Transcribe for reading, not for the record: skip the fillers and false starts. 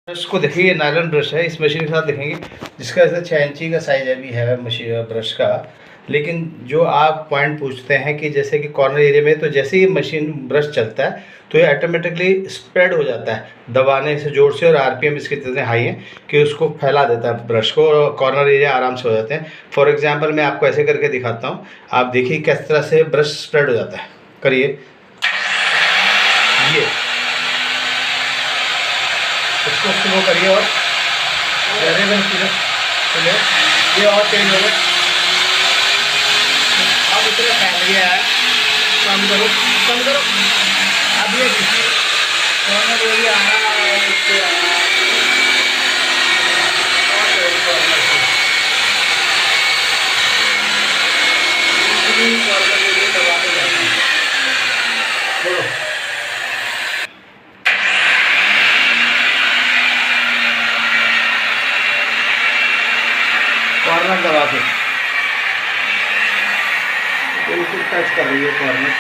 Brush को देखिए, ये नायलॉन ब्रश है, इस मशीन के साथ देखेंगे जिसका ऐसे 6 इंची का साइज अभी है मशीन ब्रश का। लेकिन जो आप पॉइंट पूछते हैं कि जैसे कि कॉर्नर एरिया में, तो जैसे ही मशीन ब्रश चलता है तो ये ऑटोमेटिकली स्प्रेड हो जाता है दबाने से, जोर से, और आरपीएम इसके इतने हाई हैं कि उसको फैला देता है ब्रश को, और कॉर्नर एरिया आराम से हो जाते हैं। फॉर एग्जांपल मैं आपको ऐसे करके दिखाता हूँ, आप देखिए किस तरह से ब्रश स्प्रेड हो जाता है। करिए, ये इसको स्लो करिए और वेरिएबल चले, ये और तेज हो गया। अब इतना फैल गया है, कम करो कम करो। अब ये कॉर्नर एरिया आ रहा है, इससे आ रहा है। कॉर्नर एरिया दबाते जाते हैं। बोलो, कॉर्नर दबा के बिल्कुल टच कर रही है कॉर्नर।